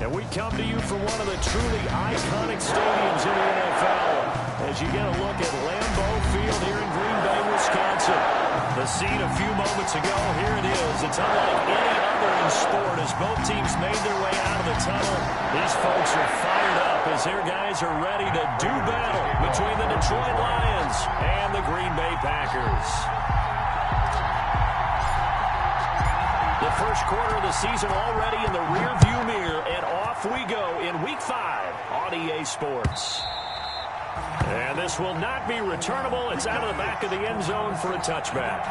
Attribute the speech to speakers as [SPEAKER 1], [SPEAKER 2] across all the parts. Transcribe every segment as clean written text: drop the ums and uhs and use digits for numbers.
[SPEAKER 1] And we come to you from one of the truly iconic stadiums in the NFL as you get a look at Lambeau Field here in Green Bay, Wisconsin. The scene a few moments ago, here it is. It's unlike any other in sport as both teams made their way out of the tunnel. These folks are fired up as their guys are ready to do battle between the Detroit Lions and the Green Bay Packers. The first quarter of the season already in the rearview mirror, and off we go in Week 5 on EA Sports. And this will not be returnable. It's out of the back of the end zone for a touchback.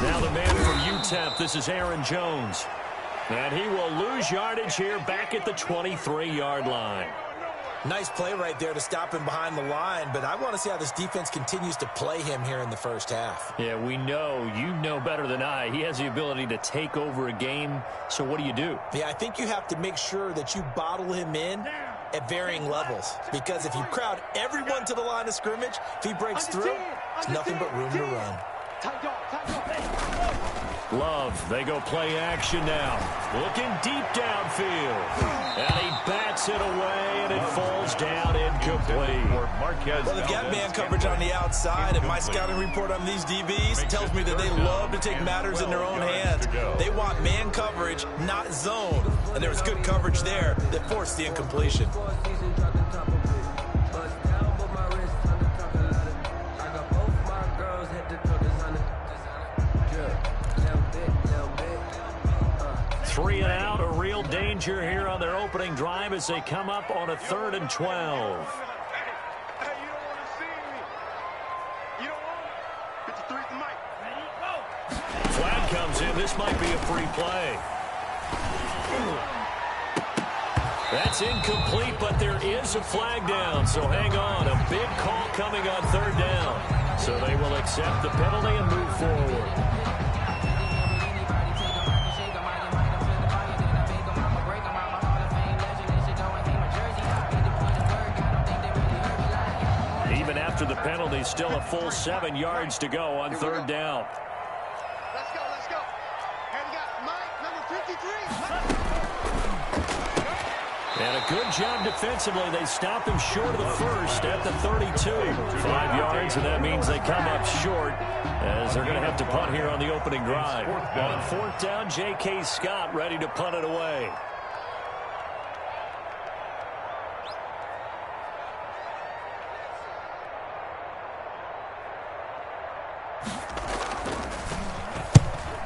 [SPEAKER 1] Now the man from UTEP, this is Aaron Jones. And he will lose yardage here back at the 23-yard line.
[SPEAKER 2] Nice play right there to stop him behind the line, but I want to see how this defense continues to play him here in the first half.
[SPEAKER 1] Yeah, we know. You know better than I. He has the ability to take over a game, so what do you do?
[SPEAKER 2] Yeah, I think you have to make sure that you bottle him in at varying levels, because if you crowd everyone to the line of scrimmage, if he breaks through, there's nothing but room to run.
[SPEAKER 1] Love, they go play action now. Looking deep downfield. And he bats it away, and it falls down incomplete.
[SPEAKER 2] Well, they've got man coverage on the outside, and my scouting report on these DBs tells me that they love to take matters in their own hands. They want man coverage, not zone. And there was good coverage there that forced the incompletion.
[SPEAKER 1] Three and out, a real danger here on their opening drive as they come up on a 3rd and 12. Flag comes in. This might be a free play. That's incomplete, but there is a flag down, so hang on. A big call coming on 3rd down. So they will accept the penalty and move forward. Even after the penalty, still a full 7 yards to go on 3rd down.
[SPEAKER 3] Let's go, let's go. And we got Mike, number 53.
[SPEAKER 1] And a good job defensively. They stopped him short of the first at the 32. 5 yards, and that means they come up short as they're going to have to punt here on the opening drive. On 4th down, J.K. Scott ready to punt it away.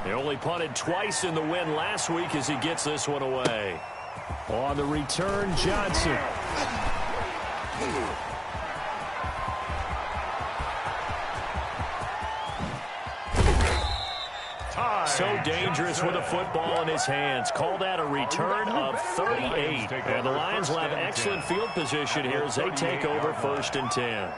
[SPEAKER 1] They only punted twice in the win last week as he gets this one away. On the return, Johnson. So dangerous with a football in his hands. Call that a return of 38. And the Lions will have excellent field position here as they take over 1st and 10.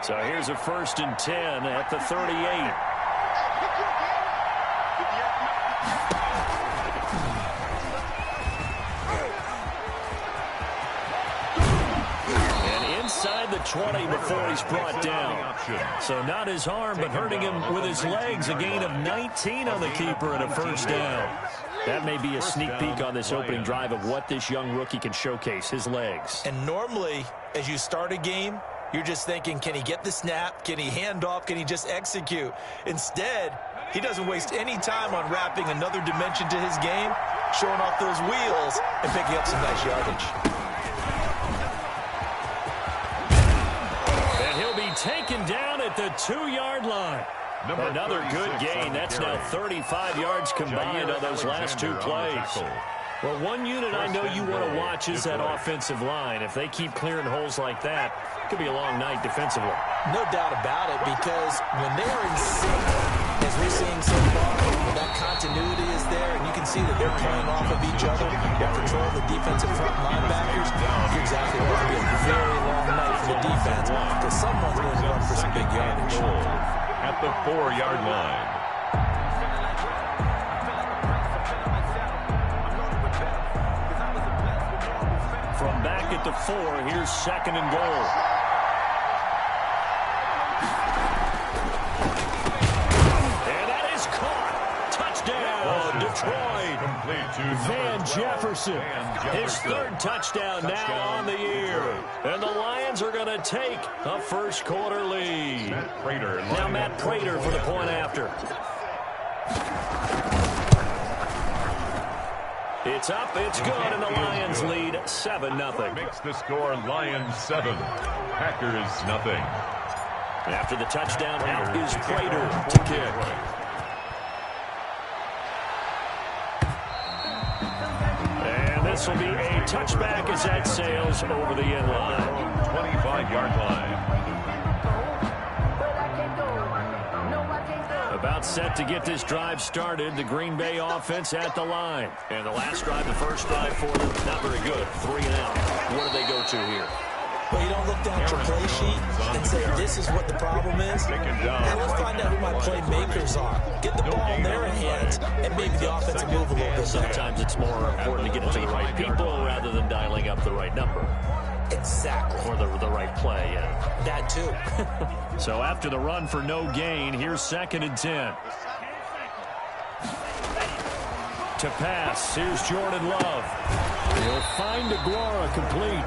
[SPEAKER 1] So here's a 1st and 10 at the 38. And inside the 20 before he's brought down. So not his arm, but hurting him with his legs. A gain of 19 on the keeper and a 1st down. That may be a sneak peek on this opening drive of what this young rookie can showcase, his legs.
[SPEAKER 2] And normally, as you start a game, you're just thinking, can he get the snap? Can he hand off? Can he just execute? Instead, he doesn't waste any time on wrapping another dimension to his game, showing off those wheels, and picking up some nice yardage.
[SPEAKER 1] And he'll be taken down at the 2-yard line. Another good gain. That's now 35 yards combined on those last 2 plays. Well, one unit I know you want to watch is that offensive line. If they keep clearing holes like that, it could be a long night defensively.
[SPEAKER 2] No doubt about it, because when they're in sync, as we're seeing so far, that continuity is there, and you can see that they're playing off of each other while controlling the defensive front linebackers. You're exactly right. It'll be a very long night for the defense because someone's going to run for some big yardage.
[SPEAKER 4] At the 4-yard line.
[SPEAKER 1] From back at the 4, here's 2nd and goal. And that is caught. Touchdown, Detroit. Van Jefferson. His 3rd touchdown now on the year. And the Lions are going to take a first-quarter lead. Now Matt Prater for the point after. It's up, it's good, and the Lions lead 7-0.
[SPEAKER 4] Makes the score Lions 7, Packers 0.
[SPEAKER 1] After the touchdown, out is Prater to kick. And this will be a touchback as that sails over the end line.
[SPEAKER 4] 25-yard line.
[SPEAKER 1] About set to get this drive started. The Green Bay offense at the line. And the last drive, the first drive for them, not very good. 3 and out. What do they go to here?
[SPEAKER 2] Well, you don't look down at your play sheet and say, this is what the problem is. And let's find out who my playmakers are. Get the ball in their hands, and maybe the offense will move a little bit.
[SPEAKER 1] Sometimes it's more important to get it to the right people rather than dialing up the right number.
[SPEAKER 2] Exactly.
[SPEAKER 1] Or the right play, yeah.
[SPEAKER 2] That too.
[SPEAKER 1] So after the run for no gain, here's 2nd and 10. To pass, here's Jordan Love. He'll find Aguara complete.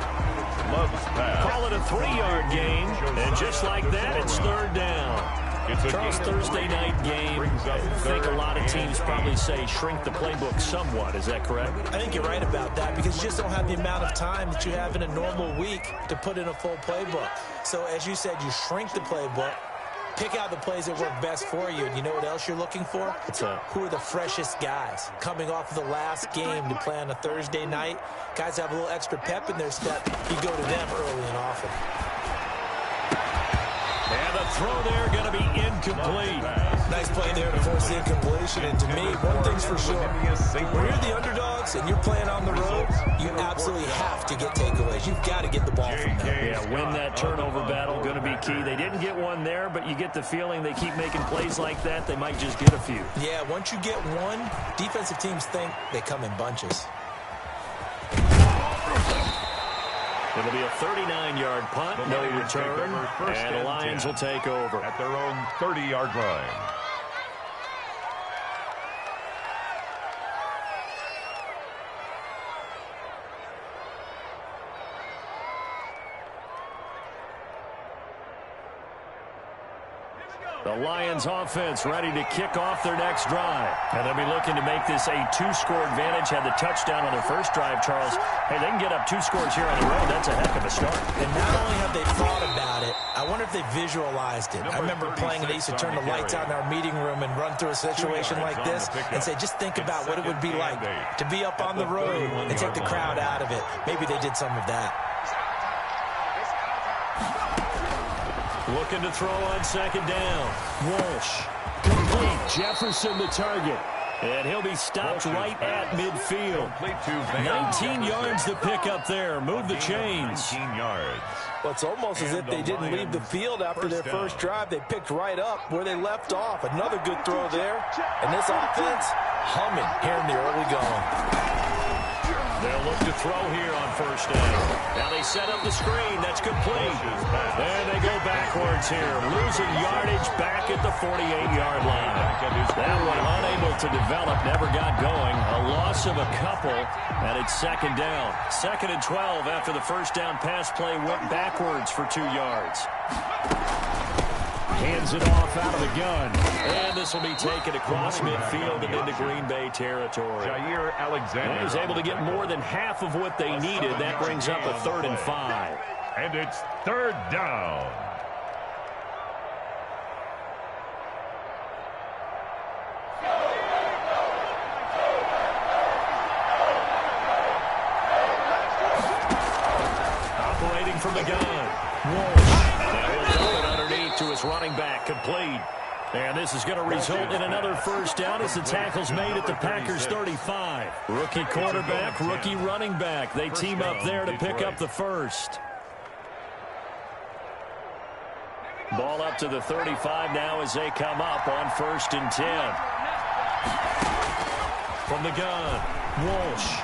[SPEAKER 4] Love's pass.
[SPEAKER 1] Call it a 3-yard gain, and just like that, it's 3rd down. Charles, Thursday night game, I think a lot of teams probably say shrink the playbook somewhat. Is that correct?
[SPEAKER 2] I think you're right about that because you just don't have the amount of time that you have in a normal week to put in a full playbook. So as you said, you shrink the playbook, pick out the plays that work best for you, and you know what else you're looking for? Who are the freshest guys coming off of the last game to play on a Thursday night? Guys have a little extra pep in their step. You go to them early and often.
[SPEAKER 1] And the throw there going to be incomplete.
[SPEAKER 2] Nice play there to force the incompletion. And to me, one thing's for sure. When you're the underdogs and you're playing on the road, you absolutely have to get takeaways. You've got to get the ball from them.
[SPEAKER 1] Yeah, win that turnover battle, going to be key. They didn't get one there, but you get the feeling they keep making plays like that, they might just get a few.
[SPEAKER 2] Yeah, once you get one, defensive teams think they come in bunches.
[SPEAKER 1] It'll be a 39-yard punt, no return, and the Lions will take over.
[SPEAKER 4] At their own 30-yard line.
[SPEAKER 1] The Lions offense ready to kick off their next drive. And they'll be looking to make this a 2-score advantage. Had the touchdown on their first drive, Charles. Hey, they can get up 2 scores here on the road. That's a heck of a start.
[SPEAKER 2] And not only have they thought about it, I wonder if they visualized it. I remember playing and they used to turn the lights out in our meeting room and run through a situation like this and say, just think about what it would be like to be up on the road and take the crowd out of it. Maybe they did some of that.
[SPEAKER 1] Looking to throw on 2nd down. Walsh. Complete. Jefferson the target. And he'll be stopped right at midfield. 19 yards to pick up there. Move the chains.
[SPEAKER 4] 19 yards.
[SPEAKER 2] Well, it's almost as if they didn't leave the field after their first drive. They picked right up where they left off. Another good throw there. And this offense humming here in the early going.
[SPEAKER 1] They'll look to throw here on 1st down. Now they set up the screen. That's complete. And they go backwards here. Losing yardage back at the 48-yard line. That one unable to develop. Never got going. A loss of a couple. And it's 2nd down. 2nd and 12 after the 1st down pass play went backwards for 2 yards. Hands it off out of the gun. And this will be taken across midfield and into Green Bay territory.
[SPEAKER 4] Jair Alexander.
[SPEAKER 1] He was able to get more than half of what they needed. That brings up a 3rd and 5.
[SPEAKER 4] And it's 3rd down. Operating
[SPEAKER 1] from the gun. Walsh. That was open underneath. fake to his running back, complete. And this is going to result in another first down as the tackle's made at the Packers' 35. Rookie quarterback, rookie running back. They team up there to pick up the first. Ball up to the 35 now as they come up on 1st and 10. From the gun, Walsh.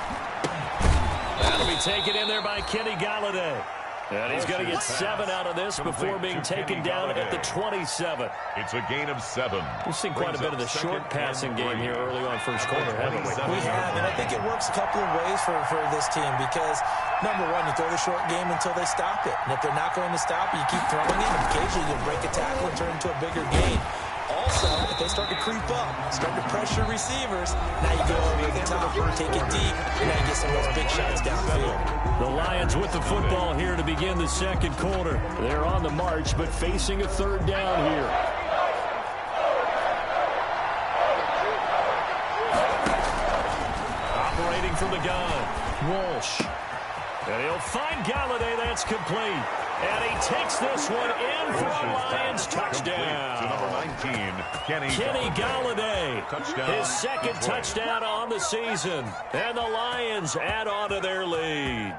[SPEAKER 1] That'll be taken in there by Kenny Galladay. And he's going to get 7 out of this before being taken down at the 27.
[SPEAKER 4] It's a gain of 7.
[SPEAKER 1] We've seen quite a bit of the short passing game here early on first quarter, haven't we?
[SPEAKER 2] We have, and I think it works a couple of ways for this team because, number one, you throw the short game until they stop it. And if they're not going to stop it, you keep throwing it. And occasionally you'll break a tackle and turn it into a bigger gain. Also, if they start to creep up, start to pressure receivers, now you go over the top, take it deep, and now you get some of those big shots downfield.
[SPEAKER 1] The Lions with the football here to begin the second quarter. They're on the march, but facing a 3rd down here. Operating from the gun, Walsh. And he'll find Galladay. That's complete. And he takes this one in for a Lions touchdown.
[SPEAKER 4] To number 19,
[SPEAKER 1] Kenny Galladay. His 2nd touchdown on the season. And the Lions add on to their lead.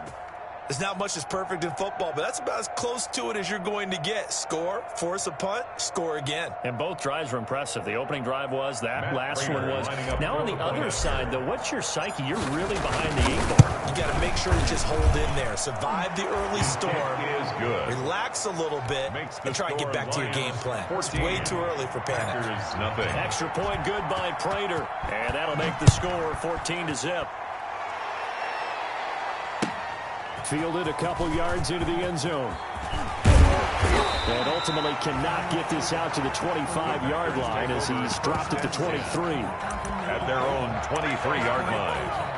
[SPEAKER 2] There's not much that's perfect in football, but that's about as close to it as you're going to get. Score, force a punt, score again.
[SPEAKER 1] And both drives were impressive. The opening drive was, that last one was. Now on the other side, though, what's your psyche? You're really behind the 8-ball.
[SPEAKER 2] You got to make sure to just hold in there. Survive the early storm.
[SPEAKER 4] is good.
[SPEAKER 2] Relax a little bit and try and get back to your game plan. It's way too early for panic.
[SPEAKER 4] Nothing.
[SPEAKER 1] Extra point good by Prater. And that'll make the score 14-0. Fielded a couple yards into the end zone. And ultimately cannot get this out to the 25-yard line as he's dropped at the 23.
[SPEAKER 4] At their own 23-yard line.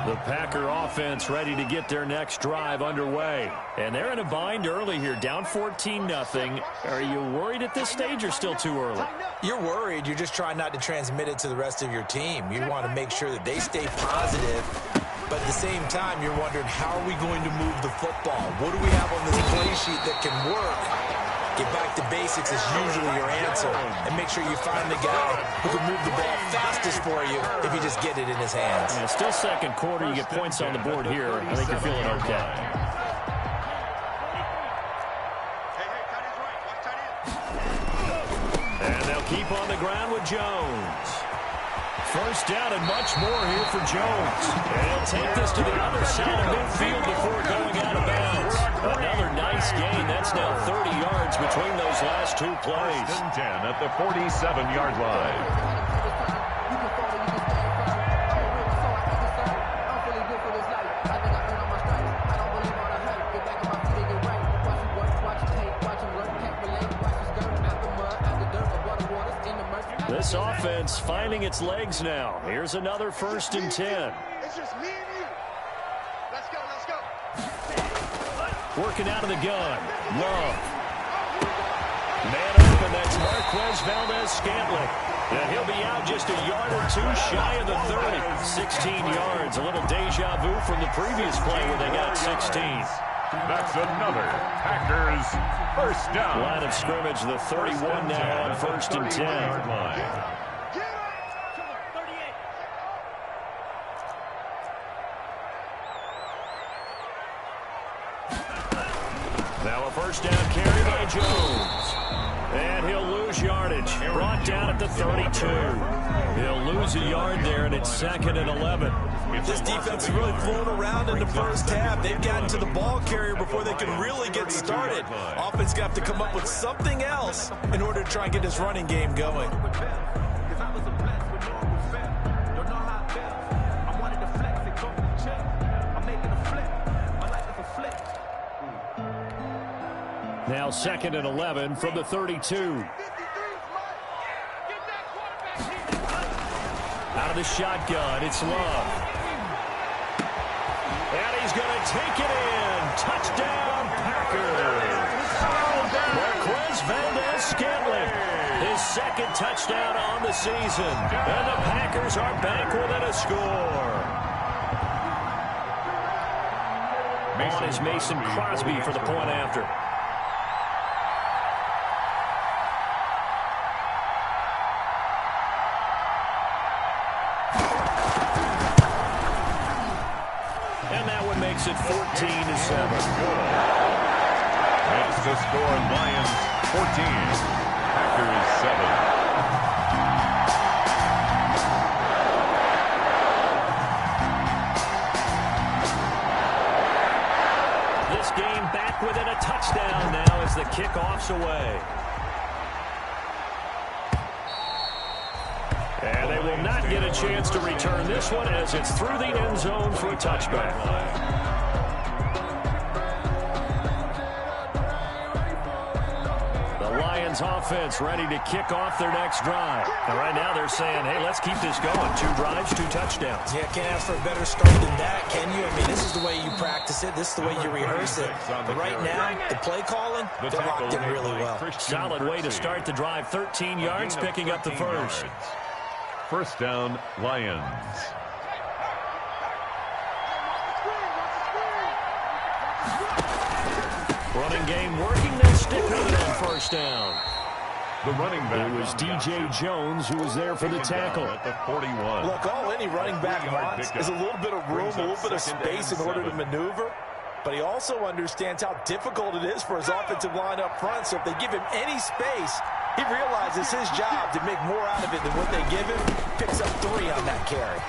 [SPEAKER 1] The Packer offense ready to get their next drive underway. And they're in a bind early here, down 14-0. Are you worried at this stage or still too early?
[SPEAKER 2] You're worried. You're just trying not to transmit it to the rest of your team. You want to make sure that they stay positive. But at the same time, you're wondering, how are we going to move the football? What do we have on this play sheet that can work? Get back to basics is usually your answer. And make sure you find the guy who can move the ball fastest for you if you just get it in his hands.
[SPEAKER 1] Yeah, still second quarter. You get points on the board here. I think you're feeling okay. And they'll keep on the ground with Jones. First down and much more here for Jones. And he'll take this to the other side of midfield before going out of bounds. Another nice gain. That's now 30 yards between those last two plays.
[SPEAKER 4] First and 10 at the 47-yard line.
[SPEAKER 1] This offense finding its legs now. Here's another 1st and 10.
[SPEAKER 3] It's just me and you. Let's go, let's go.
[SPEAKER 1] Working out of the gun. Love. Man open, that's Marquez Valdez-Scantling. And he'll be out just a yard or two shy of the 30. 16 yards. A little deja vu from the previous play where they got 16.
[SPEAKER 4] That's another Packers first down.
[SPEAKER 1] Line of scrimmage, the 31 now on 1st and 10. Now a first down carry by Jones. And he'll lose yardage. Brought down at the 32. He'll lose a yard there, and it's 2nd and 11.
[SPEAKER 2] This defense has really flown around in the first half. They've gotten to the ball carrier before they can really get started. Offense got to come up with something else in order to try and get this running game going.
[SPEAKER 1] Now 2nd and 11 from the 32. Out of the shotgun, it's Love. And he's going to take it in. Touchdown, Packers. Marquez Valdez-Scantling. His 2nd touchdown on the season. And the Packers are back within a score. On is Mason Crosby for the point after. And that one makes it 14-7.
[SPEAKER 4] Makes the score Lions 14, Packers 7.
[SPEAKER 1] Within a touchdown now as the kickoff's away. And they will not get a chance to return this one as it's through the end zone for a touchback. Lions offense ready to kick off their next drive. And right now they're saying, hey, let's keep this going. 2 drives, 2 touchdowns.
[SPEAKER 2] Yeah, can't ask for a better start than that, can you? I mean, this is the way you practice it. This is the way you rehearse it. But right now, the play calling, they're locked in really well.
[SPEAKER 1] Solid way to start the drive. 13 yards, picking up the first.
[SPEAKER 4] First down, Lions.
[SPEAKER 1] Running game working. They'll stick with it on first down.
[SPEAKER 4] The running back.
[SPEAKER 1] It was DJ Jones who was there for the tackle.
[SPEAKER 4] At the 41.
[SPEAKER 2] Look, all any running back wants is a little bit of room, a little bit of space in order to maneuver. But he also understands how difficult it is for his offensive line up front. So if they give him any space, he realizes his job to make more out of it than what they give him. Picks up 3 on that carry.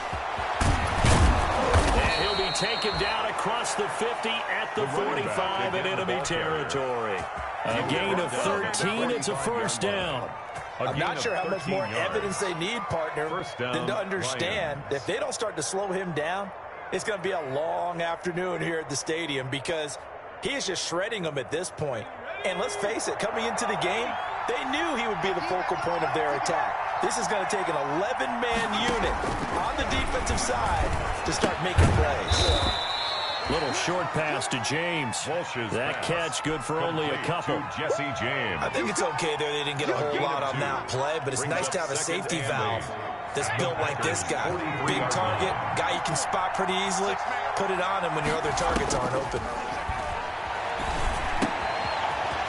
[SPEAKER 1] And he'll be taken down across the 50 at the 45 in enemy territory. A gain of 13. It's a first down.
[SPEAKER 2] I'm not sure how much more evidence they need, partner, than to understand that if they don't start to slow him down, it's going to be a long afternoon here at the stadium because he is just shredding them at this point. And let's face it, coming into the game, they knew he would be the focal point of their attack. This is going to take an 11-man unit on the defensive side to start making plays.
[SPEAKER 1] Little short pass to James. That catch good for only a couple.
[SPEAKER 4] Jesse James.
[SPEAKER 2] I think it's okay there. They didn't get a whole lot on that play, but it's nice to have a safety valve that's built like this guy. Big target, guy you can spot pretty easily. Put it on him when your other targets aren't open.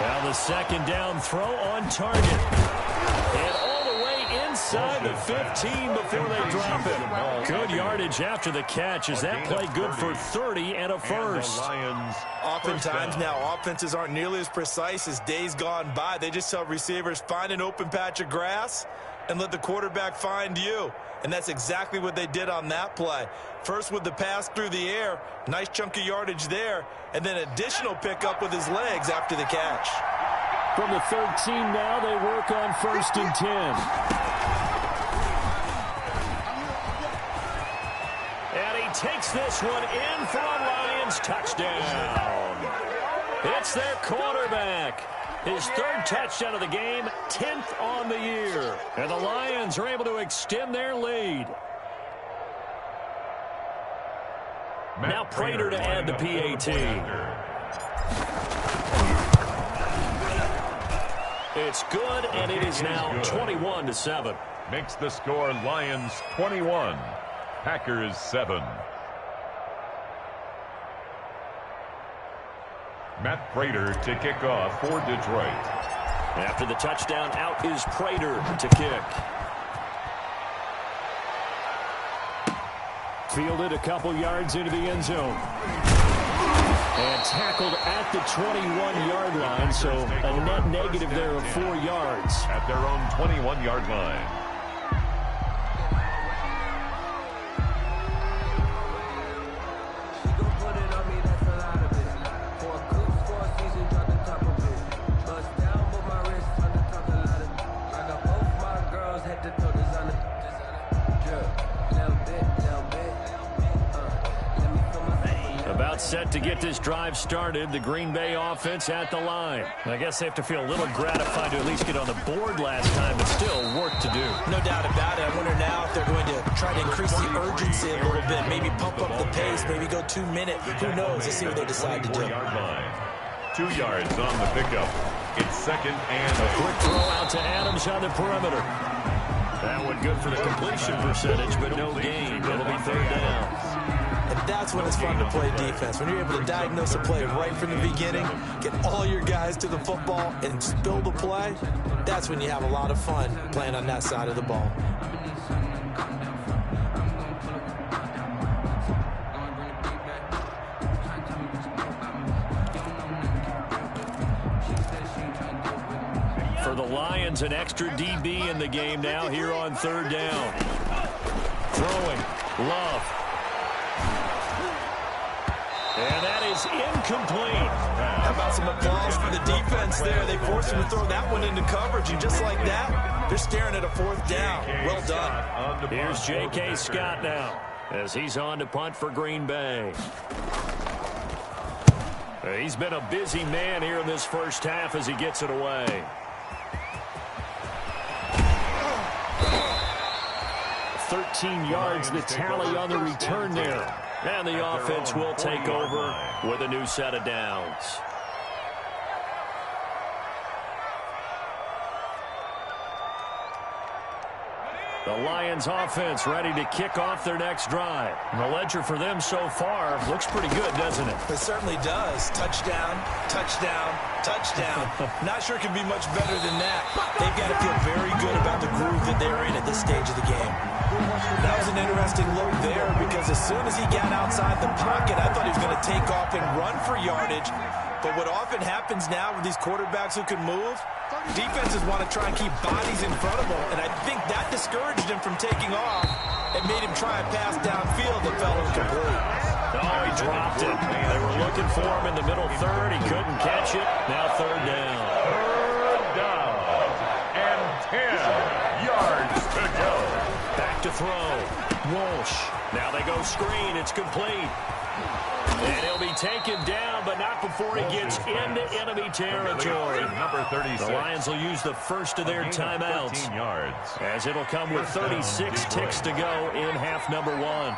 [SPEAKER 1] Now the second down throw on target. And all the way inside the 15 before they drop it. Good yardage after the catch. Is that play good for 30 and a first?
[SPEAKER 2] Oftentimes now offenses aren't nearly as precise as days gone by. They just tell receivers, find an open patch of grass and let the quarterback find you. And that's exactly what they did on that play. First with the pass through the air, nice chunk of yardage there, and then additional pickup with his legs after the catch.
[SPEAKER 1] From the 13 now, they work on 1st and 10. And he takes this one in for a Lions touchdown. It's their quarterback. His 3rd touchdown of the game, 10th on the year. And the Lions are able to extend their lead. Now Prater to add the PAT. It's good, and it is now 21-7.
[SPEAKER 4] Makes the score Lions 21, Packers 7. Matt Prater to kick off for Detroit.
[SPEAKER 1] After the touchdown, out is Prater to kick. Fielded a couple yards into the end zone. And tackled at the 21-yard line, so a net negative there of 4 yards.
[SPEAKER 4] At their own 21-yard line.
[SPEAKER 1] Set to get this drive started. The Green Bay offense at the line. I guess they have to feel a little gratified to at least get on the board last time, but still work to do.
[SPEAKER 2] No doubt about it. I wonder now if they're going to try to increase the urgency a little bit, maybe pump up the pace, maybe go 2 minutes. Who knows? Let's see what they decide to do.
[SPEAKER 4] 2 yards on the pickup. It's 2nd and
[SPEAKER 1] a quick throw out to Adams on the perimeter. That one good for the completion percentage, but no gain. It'll be 3rd down.
[SPEAKER 2] And that's when it's fun to play defense. When you're able to diagnose a play right from the beginning, get all your guys to the football, and spill the play, that's when you have a lot of fun playing on that side of the ball.
[SPEAKER 1] For the Lions, an extra DB in the game now here on third down. Throwing, Love. And that is incomplete.
[SPEAKER 2] How about some applause for the defense there? They forced him to throw that one into coverage, and just like that, they're staring at a fourth down. Well done.
[SPEAKER 1] Here's J.K. Scott now as he's on to punt for Green Bay. He's been a busy man here in this first half as he gets it away. 13 yards the tally on the return there. And the offense will take over with a new set of downs. The Lions offense ready to kick off their next drive. And the ledger for them so far looks pretty good, doesn't it?
[SPEAKER 2] It certainly does. Touchdown, touchdown, touchdown. Not sure it can be much better than that. They've got to feel very good about the groove that they're in at this stage of the game. That was an interesting look there because as soon as he got outside the pocket, I thought he was going to take off and run for yardage. But what often happens now with these quarterbacks who can move, defenses want to try and keep bodies in front of them, and I think that discouraged him from taking off and made him try a pass downfield that fell incomplete.
[SPEAKER 1] Oh, he dropped it. They were looking for him in the middle third. He couldn't catch it. Now third down.
[SPEAKER 4] Third down and 10 yards to go.
[SPEAKER 1] Back to throw. Walsh. Now they go screen. It's complete. And he'll be taken down, but not before he gets into enemy territory.
[SPEAKER 4] Number 36.
[SPEAKER 1] The Lions will use the first of their timeouts, as it'll come with 36 ticks to go in half number one.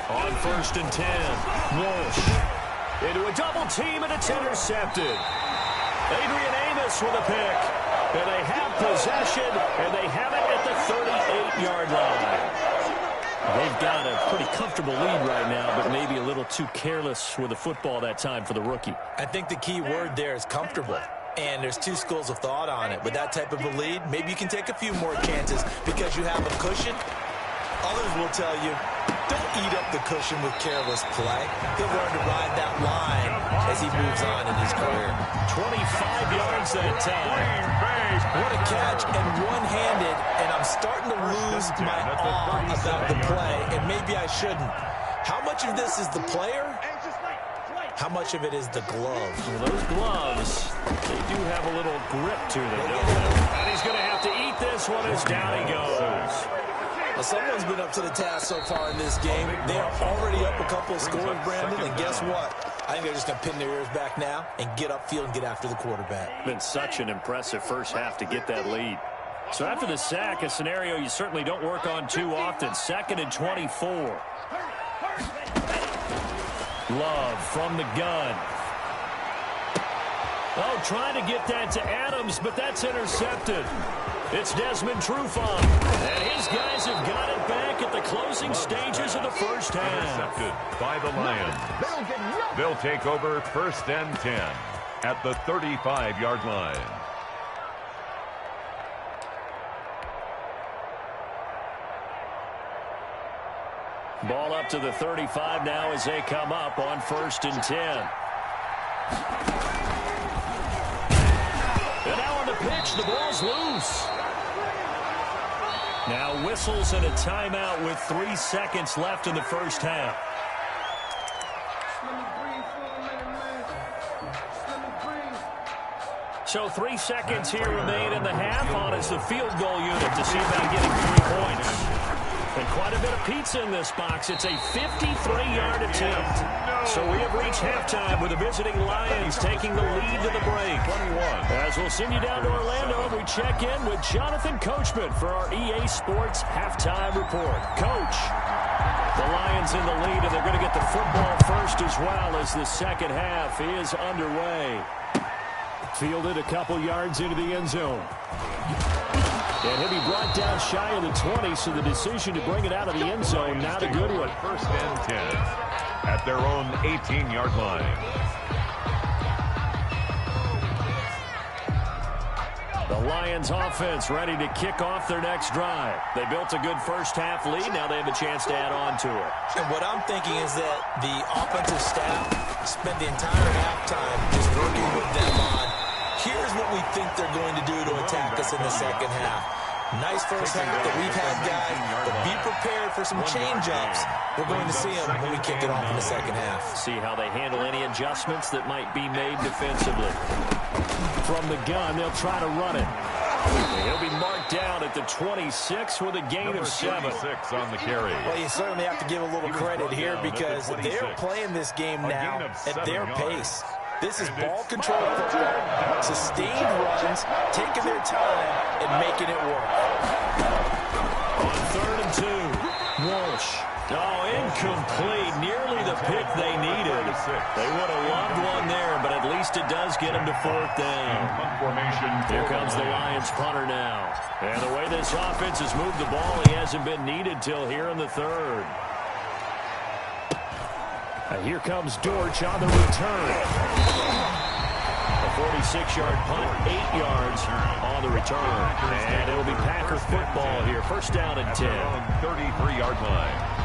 [SPEAKER 1] On first and 10, Walsh into a double team, and it's intercepted. Adrian Amos with a pick. And they have possession, and they have it at the 38-yard line. They've got a pretty comfortable lead right now, but maybe a little too careless with the football that time for the rookie.
[SPEAKER 2] I think the key word there is comfortable. And there's two schools of thought on it. With that type of a lead, maybe you can take a few more chances because you have a cushion. Others will tell you, don't eat up the cushion with careless play. He'll learn to ride that line as he moves on in his career.
[SPEAKER 1] 25 yards that time.
[SPEAKER 2] What a catch, and one-handed, and I'm starting to lose my awe about the play, and maybe I shouldn't. How much of this is the player? How much of it is the glove?
[SPEAKER 1] Well, those gloves, they do have a little grip to them, don't they? And he's going to have to eat this one as down he goes.
[SPEAKER 2] Well, someone's been up to the task so far in this game. They are already up a couple of scores, Brandon, and guess what? I think they're just going to pin their ears back now and get upfield and get after the quarterback.
[SPEAKER 1] Been such an impressive first half to get that lead. So after the sack, a scenario you certainly don't work on too often. 2nd and 24. Love from the gun. Oh, trying to get that to Adams, but that's intercepted. It's Desmond Trufant, and his guys have got it back at the closing stages of the first half.
[SPEAKER 4] Intercepted by the Lions. They'll take over 1st and 10 at the 35-yard line.
[SPEAKER 1] Ball up to the 35 now as they come up on 1st and 10. And now on the pitch, the ball's loose. Now whistles and a timeout with 3 seconds left in the first half. So 3 seconds here remain in the half. On is the field goal unit to see about getting 3 points. And quite a bit of pizza in this box. It's a 53-yard attempt. So we have reached halftime with the visiting Lions taking the lead to the break.
[SPEAKER 4] 21.
[SPEAKER 1] As we'll send you down to Orlando, we check in with Jonathan Coachman for our EA Sports Halftime Report. Coach, the Lions in the lead, and they're going to get the football first as well as the second half is underway. Fielded a couple yards into the end zone. And he'll be brought down shy of the 20, so the decision to bring it out of the end zone, not a good one.
[SPEAKER 4] First and 10 at their own 18-yard line.
[SPEAKER 1] The Lions offense ready to kick off their next drive. They built a good first-half lead. Now they have a chance to add on to it.
[SPEAKER 2] And what I'm thinking is that the offensive staff spent the entire halftime just working with them on, here's what we think they're going to do to attack us in the second half. Nice first half that we've had, guys, but be prepared for some change-ups. We're going to see them when we kick it off in the second half.
[SPEAKER 1] See how they handle any adjustments that might be made defensively. From the gun, they'll try to run it. He'll be marked down at the 26 with a gain of 7.
[SPEAKER 4] 6 on the carry.
[SPEAKER 2] Well, you certainly have to give a little credit here because they're playing this game now at their pace. This is ball control football, sustained runs, taking their time and making it work.
[SPEAKER 1] On 3rd and 2, Walsh. Oh, incomplete. Nearly the pick they needed. They would have loved one there, but at least it does get them to 4th down. Here comes the Lions punter now. And the way this offense has moved the ball, he hasn't been needed till here in the 3rd. Here comes Dortch on the return. A 46-yard punt, 8 yards on the return. And it'll be Packer football here. First down and 10.
[SPEAKER 4] 33-yard line.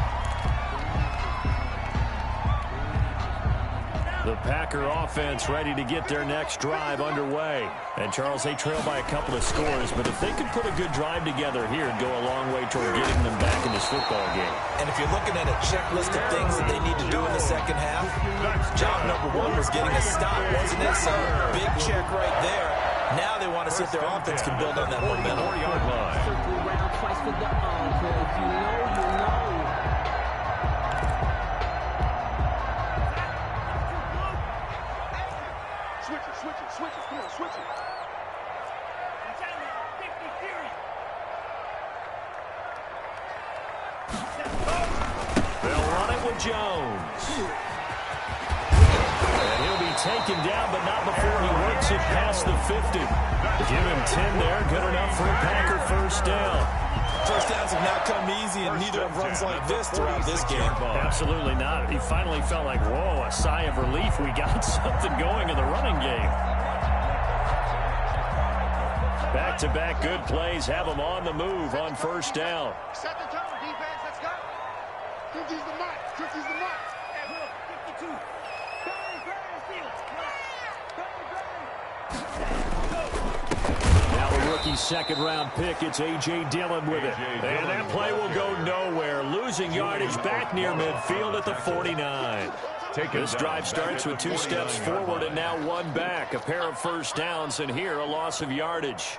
[SPEAKER 1] The Packer offense ready to get their next drive underway. And, Charles, they trail by a couple of scores, but if they could put a good drive together here, it'd go a long way toward getting them back in this football game.
[SPEAKER 2] And if you're looking at a checklist of things that they need to do in the second half, job number 1 was getting a stop, wasn't it? So, big check right there. Now they want to see if their offense can build on that momentum.
[SPEAKER 4] 4-yard line.
[SPEAKER 5] Circle around twice for the encore. If you know, you know.
[SPEAKER 3] Switch it, come on, switch it.
[SPEAKER 1] They'll run it with Jones. And he'll be taken down, but not before he works it past the 50. Give him 10 there, good enough for a Packer first down.
[SPEAKER 2] First downs have not come easy, and neither have runs like this throughout this game.
[SPEAKER 1] Absolutely not. He finally felt like, whoa, a sigh of relief. We got something going in the running game. Back-to-back good plays have them on the move on first down.
[SPEAKER 3] Set the tone, defense, let's go. Cookie's the mark, Cookie's the mark. 52.
[SPEAKER 1] Now a rookie second-round pick. It's A.J. Dillon with it. And that play will go nowhere. Losing yardage back near midfield at the 49. This drive starts with 2 steps forward and now 1 back. A pair of first downs, and here a loss of yardage.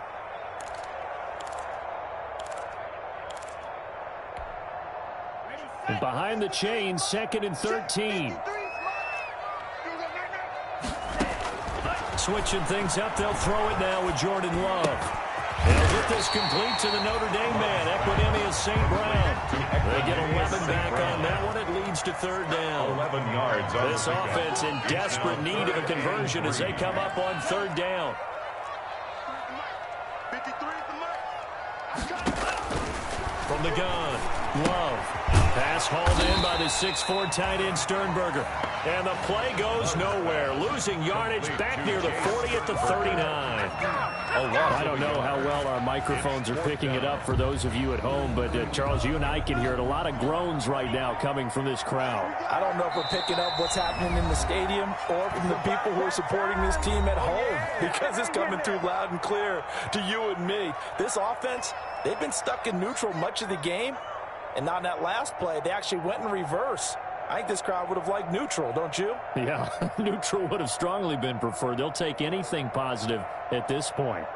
[SPEAKER 1] Behind the chain, 2nd and 13. Switching things up, they'll throw it now with Jordan Love. They'll get this complete to the Notre Dame man, Equinemius St. Brown. They get 11 back on that one. It leads to 3rd down.
[SPEAKER 4] 11 yards.
[SPEAKER 1] This offense in desperate need of a conversion as they come up on 3rd down.
[SPEAKER 3] 53 at the mark.
[SPEAKER 1] From the gun, Love. Pass hauled in by the 6'4" tight end Sternberger. And the play goes nowhere. Losing yardage back near the 40 at the 39. I don't know how well our microphones are picking it up for those of you at home, but Charles, you and I can hear it. A lot of groans right now coming from this crowd.
[SPEAKER 2] I don't know if we're picking up what's happening in the stadium or from the people who are supporting this team at home, because it's coming through loud and clear to you and me. This offense, they've been stuck in neutral much of the game. And on that last play, they actually went in reverse. I think this crowd would have liked neutral, don't you?
[SPEAKER 1] Yeah, neutral would have strongly been preferred. They'll take anything positive at this point.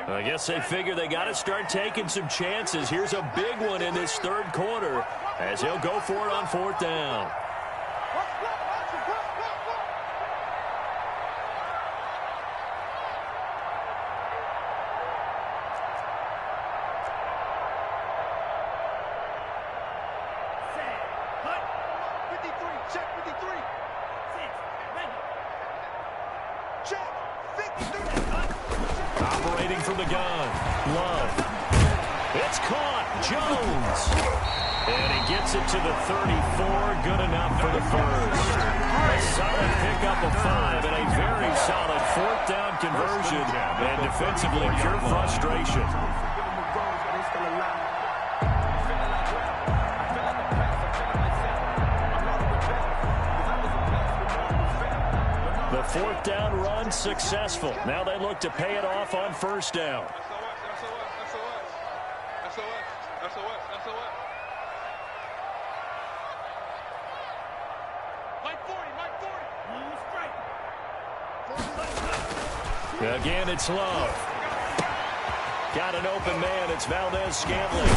[SPEAKER 1] I guess they figure they got to start taking some chances. Here's a big one in this 3rd quarter as he'll go for it on 4th down. Operating from the gun. Love. It's caught. Jones. And he gets it to the 34. Good enough for the first. A solid pickup of 5 and a very solid fourth down conversion. And defensively, pure frustration. The fourth down run successful. Now they look to pay it off on first down. Again, it's Love. Got an open man. It's Valdez-Scantling.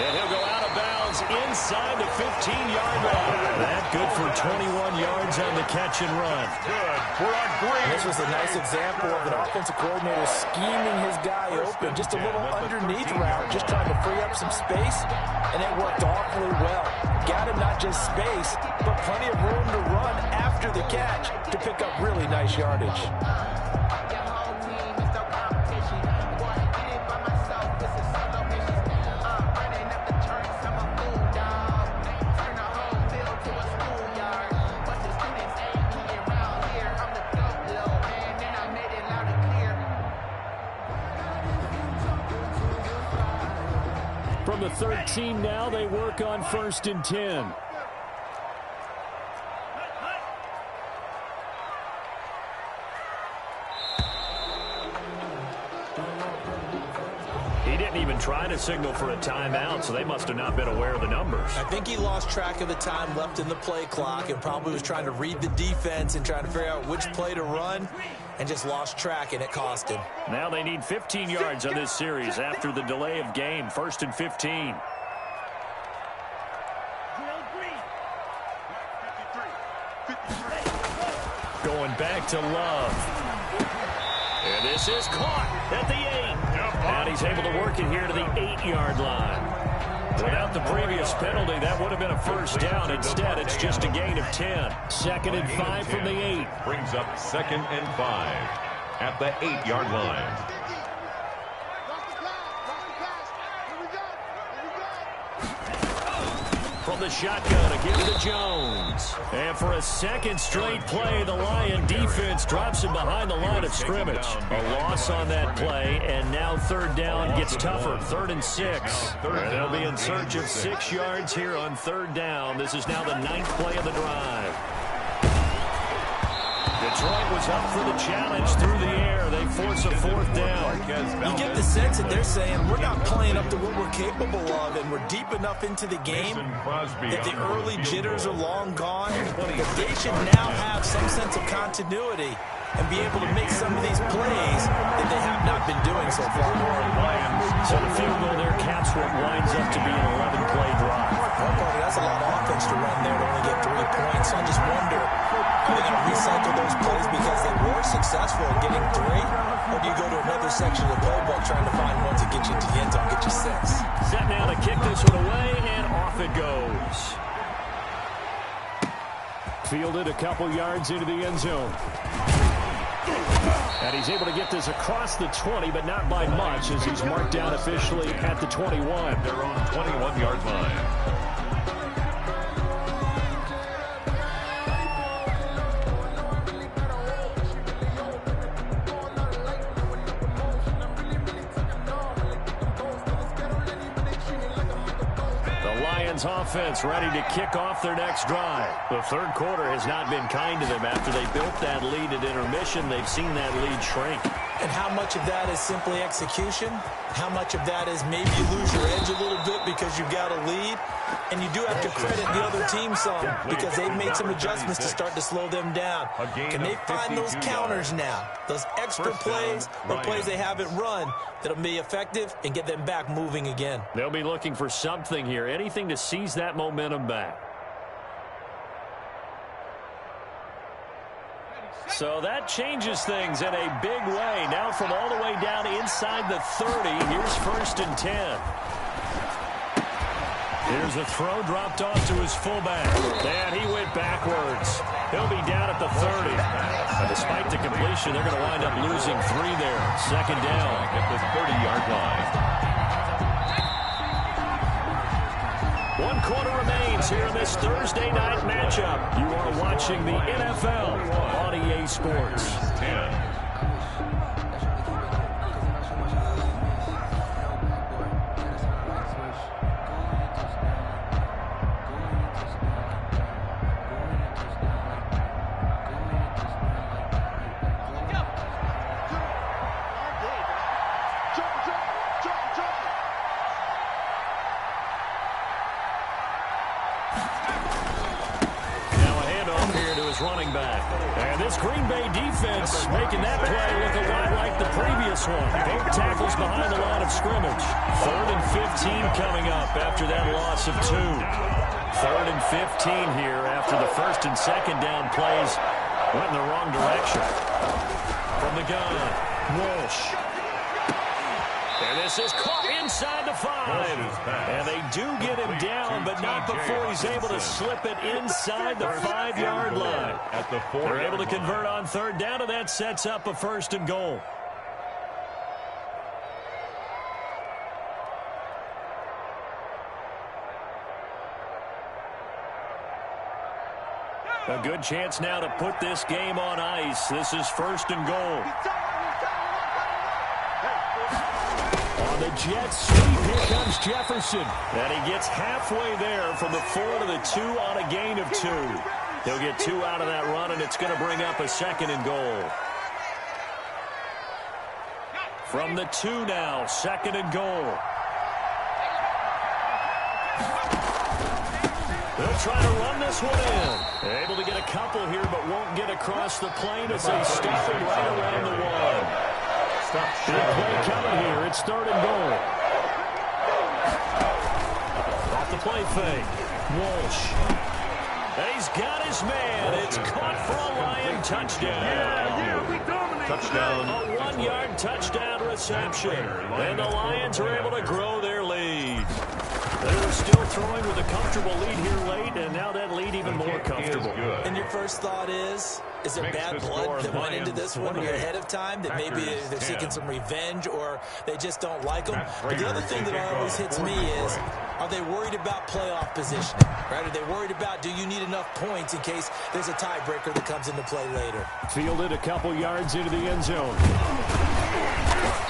[SPEAKER 1] And he'll go out of bounds inside the 15-yard line. That good for 21 yards on the catch and run.
[SPEAKER 2] Good for a great. This was a nice example of an offensive coordinator scheming his guy open. Just a little underneath route, just trying to free up some space, and it worked awfully well. Got him not just space, but plenty of room to run after the catch to pick up really nice yardage.
[SPEAKER 1] From the 13 now, they work on 1st and 10. He didn't even try to signal for a timeout, so they must have not been aware of the numbers.
[SPEAKER 2] I think he lost track of the time left in the play clock and probably was trying to read the defense and trying to figure out which play to run and just lost track, and it cost him.
[SPEAKER 1] Now they need 15 yards on this series after the delay of game. 1st and 15. Going back to Love. And this is caught at the 8. And he's able to work it here to the 8-yard line. Without the previous penalty, that would have been a first down. Instead, it's just a gain of 10. 2nd and 5 from the 8.
[SPEAKER 4] Brings up 2nd and 5 at the 8-yard line.
[SPEAKER 1] From the shotgun, a give to Jones. And for a second straight play, the Lion defense drops him behind the line of scrimmage. A loss on that play, and now 3rd down gets tougher. 3rd and 6. And they'll be in search of 6 yards here on 3rd down. This is now the 9th play of the drive. Detroit was up for the challenge through the air. They force a 4th down.
[SPEAKER 2] You get the sense that they're saying we're not playing up to what we're capable of, and we're deep enough into the game that the early jitters are long gone. But they should now have some sense of continuity and be able to make some of these plays that they have not been doing so far.
[SPEAKER 1] So the field goal there caps what winds up to be an 11-play drive.
[SPEAKER 2] That's a lot of offense to run there to only get 3 points. I just wonder, are they going to recycle those plays because they were successful in getting 3? Or do you go to another section of the playbook trying to find ones that get you to the end zone, get you 6?
[SPEAKER 1] Set now to kick this one away, and off it goes. Fielded a couple yards into the end zone. And he's able to get this across the 20, but not by much, as he's marked down officially at the 21.
[SPEAKER 4] They're on 21-yard line.
[SPEAKER 1] Offense ready to kick off their next drive. The 3rd quarter has not been kind to them. After they built that lead at intermission, they've seen that lead shrink.
[SPEAKER 2] And how much of that is simply execution? How much of that is maybe you lose your edge a little bit because you've got a lead? And you do have to credit the other team some because they've made some adjustments to start to slow them down. Can they find those counters now? Those extra plays or plays they haven't run that'll be effective and get them back moving again.
[SPEAKER 1] They'll be looking for something here, anything to seize that momentum back. So that changes things in a big way. Now from all the way down inside the 30, here's 1st and 10. Here's a throw dropped off to his fullback. And he went backwards. He'll be down at the 30. But despite the completion, they're going to wind up losing 3 there. Second down
[SPEAKER 4] at the 30-yard line.
[SPEAKER 1] 1 quarter remains here in this Thursday night matchup. You are watching the NFL on EA Sports.
[SPEAKER 4] 10.
[SPEAKER 1] Running back. And this Green Bay defense making that play look a lot like the previous one. Both tackles behind the line of scrimmage. 3rd and 15 coming up after that loss of 2. 3rd and 15 here after the 1st and 2nd down plays went in the wrong direction. From the gun, Walsh. And this is caught inside the 5. And they do get him down, but not before he's able to slip it inside the 5-yard line. They're able to convert on 3rd down, and that sets up a 1st and goal. A good chance now to put this game on ice. This is 1st and goal. On the jet sweep, here comes Jefferson. And he gets halfway there from the 4 to the 2 on a gain of 2. He'll get 2 out of that run, and it's going to bring up a 2nd and goal. From the 2 now, 2nd and goal. They'll try to run this one in. Able to get a couple here, but won't get across the plane as they stuff him right around the 1. Big play coming here. It's 3rd and goal. Off the play fake. Walsh. And he's got his man. It's caught for a Lion touchdown.
[SPEAKER 4] We dominate. Touchdown.
[SPEAKER 1] A 1-yard touchdown reception. And the Lions are able to grow their lead. They were still throwing with a comfortable lead here late, and now that lead even more comfortable.
[SPEAKER 2] And your first thought is there bad blood that went into this one ahead of time, that maybe they're seeking some revenge or they just don't like them? But the other thing that always hits me is, are they worried about playoff positioning? Right? Are they worried about, do you need enough points in case there's a tiebreaker that comes into play later?
[SPEAKER 1] Fielded a couple yards into the end zone.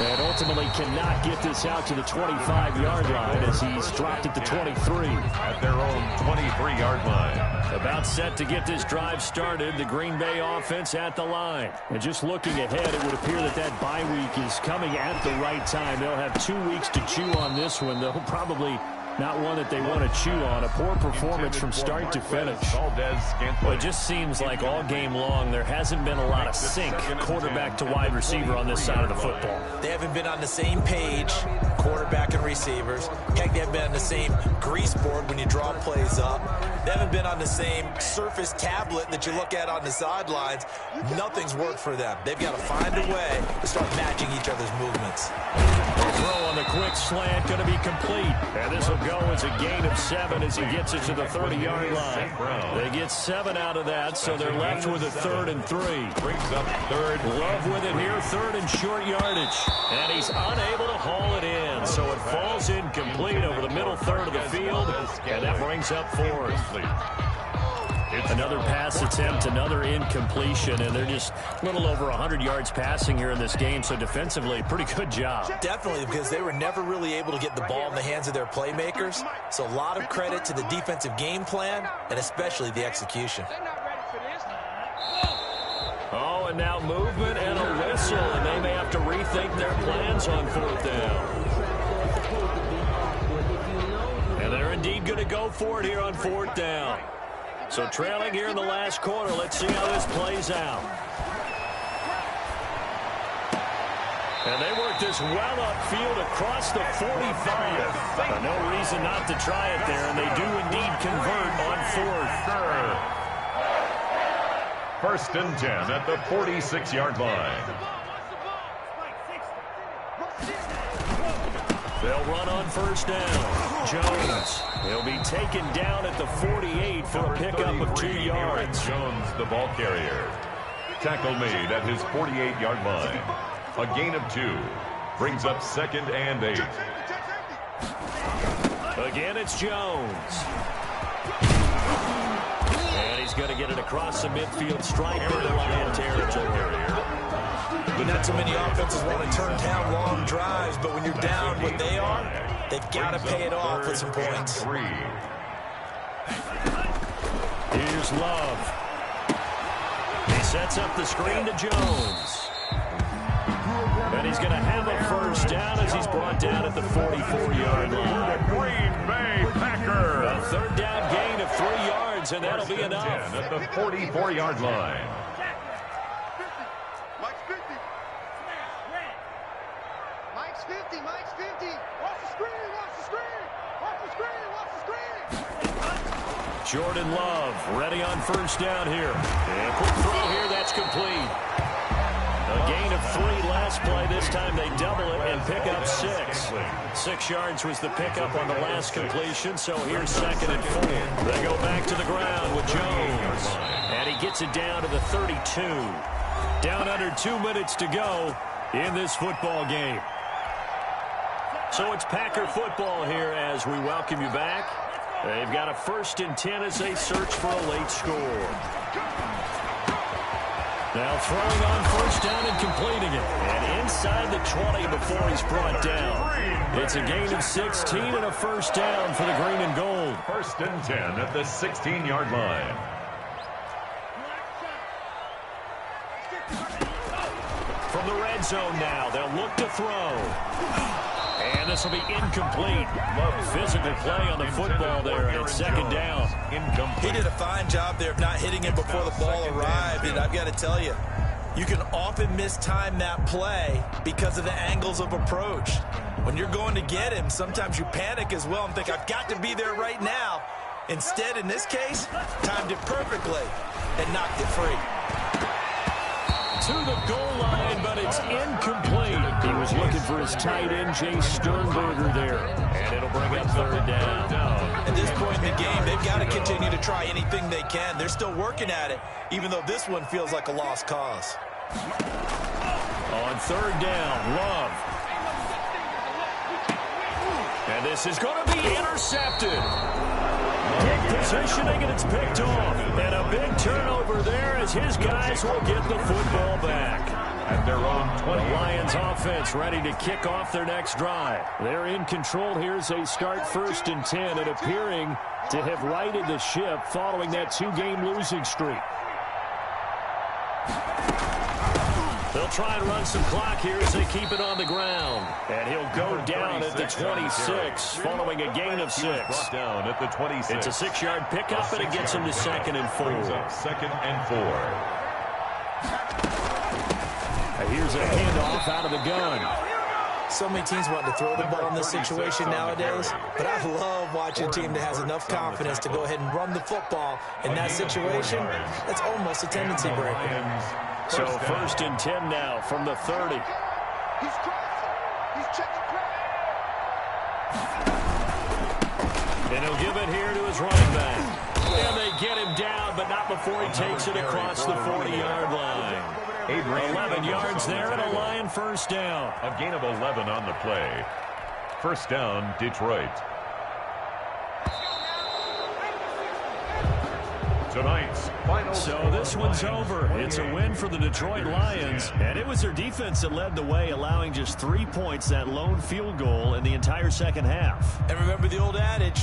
[SPEAKER 1] And ultimately cannot get this out to the 25-yard line as he's dropped at the 23.
[SPEAKER 4] At their own 23-yard line.
[SPEAKER 1] About set to get this drive started. The Green Bay offense at the line. And just looking ahead, it would appear that that bye week is coming at the right time. They'll have 2 weeks to chew on this one. They'll probably not one that they want to chew on. A poor performance from start to finish. Well, it just seems like all game long there hasn't been a lot of sync quarterback to wide receiver on this side of the football.
[SPEAKER 2] They haven't been on the same page, quarterback and receivers. Heck, they haven't been on the same grease board when you draw plays up. They haven't been on the same surface tablet that you look at on the sidelines. Nothing's worked for them. They've got to find a way to start matching each other's movements.
[SPEAKER 1] Throw on the quick slant, going to be complete. And this will go as a gain of 7 as he gets it to the 30-yard line. They get 7 out of that, so they're left with a 3rd and 3.
[SPEAKER 4] Brings up 3rd.
[SPEAKER 1] Love with it here, 3rd and short yardage. And he's unable to haul it in, so it falls incomplete over the middle 3rd of the field, and that brings up 4th. Another pass attempt, another incompletion, and they're just a little over 100 yards passing here in this game, so defensively, pretty good job.
[SPEAKER 2] Definitely, because they were never really able to get the ball in the hands of their playmakers, so a lot of credit to the defensive game plan, and especially the execution.
[SPEAKER 1] Oh, and now movement and a whistle, and they may have to rethink their plans on 4th down. And they're indeed going to go for it here on 4th down. So trailing here in the last quarter. Let's see how this plays out. And they work this well upfield across the 45. No reason not to try it there, and they do indeed convert on 4th.
[SPEAKER 4] 1st and 10 at the 46-yard line.
[SPEAKER 1] They'll run on first down. Jones, he'll be taken down at the 48 for a pickup of 2 yards.
[SPEAKER 4] Jones, the ball carrier. Tackle made at his 48-yard line. A gain of 2. Brings up 2nd and 8.
[SPEAKER 1] Again, it's Jones. And he's going to get it across the midfield stripe into Lion territory.
[SPEAKER 2] Not too many offenses want to turn down long drives, but when you're down what they are, they've got to pay it off with some points.
[SPEAKER 1] Here's Love. He sets up the screen to Jones. And he's going to have a first down as he's brought down at the 44-yard line.
[SPEAKER 4] Green Bay Packers.
[SPEAKER 1] A third down gain of 3 yards, and that'll be enough.
[SPEAKER 4] At the 44-yard line.
[SPEAKER 3] Mike's 50. Mike's 50. Watch the screen. Watch the screen. Watch the screen. Watch the screen.
[SPEAKER 1] Jordan Love ready on first down here. And quick throw here. That's complete. A gain of 3 last play. This time they double it and pick up 6. 6 yards was the pickup on the last completion, so here's 2nd and 4. They go back to the ground with Jones. And he gets it down to the 32. Down under 2 minutes to go in this football game. So it's Packer football here as we welcome you back. They've got a 1st and 10 as they search for a late score. Now throwing on first down and completing it. And inside the 20 before he's brought down. It's a gain of 16 and a first down for the green and gold.
[SPEAKER 4] 1st and 10 at the 16-yard line.
[SPEAKER 1] From the red zone now, they'll look to throw. And this will be incomplete. Physical play on the football there, and it's 2nd down.
[SPEAKER 2] He did a fine job there of not hitting him before the ball arrived, and I've got to tell you, you can often mistime that play because of the angles of approach. When you're going to get him, sometimes you panic as well and think, I've got to be there right now. Instead, in this case, timed it perfectly and knocked it free.
[SPEAKER 1] To the goal line, but it's incomplete. He was looking for his tight end, Jay Sternberger there. And it'll bring up 3rd down.
[SPEAKER 2] At this point in the game, they've got to continue to try anything they can. They're still working at it, even though this one feels like a lost cause.
[SPEAKER 1] On 3rd down, Love. And this is going to be intercepted. Good positioning, and it's picked off. And a big turnover there as his guys will get the football back. At their own 20. The Lions offense ready to kick off their next drive. They're in control here as they start 1st and 10 and appearing to have righted the ship following that 2-game losing streak. They'll try and run some clock here as they keep it on the ground. And he'll go down at the 26 following a gain of 6.
[SPEAKER 4] Down at the 26.
[SPEAKER 1] It's a 6-yard pickup, and it gets him to 2nd and 4.
[SPEAKER 4] 2nd and 4.
[SPEAKER 1] Here's a handoff out of the gun.
[SPEAKER 2] So many teams want to throw the ball in this situation nowadays, but I love watching a team that has enough confidence to go ahead and run the football in that situation. That's almost a tendency breaker.
[SPEAKER 1] So 1st and 10 now from the 30.
[SPEAKER 3] He's crossing. He's checking crack.
[SPEAKER 1] And he'll give it here to his running back. And they get him down, but not before he takes it across the 40-yard line. 11 yards there and a Lion 1st down.
[SPEAKER 4] A gain of 11 on the play. 1st down, Detroit. Tonight's final.
[SPEAKER 1] So this one's over. It's a win for the Detroit Lions, and it was their defense that led the way, allowing just 3 points, that lone field goal in the entire second half.
[SPEAKER 2] And remember the old adage,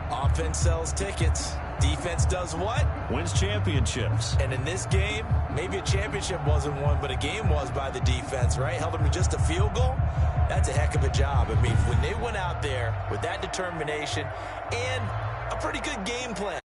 [SPEAKER 2] offense sells tickets. Defense does what?
[SPEAKER 1] Wins championships.
[SPEAKER 2] And in this game, maybe a championship wasn't won, but a game was by the defense, right? Held them to just a field goal. That's a heck of a job. I mean, when they went out there with that determination and a pretty good game plan.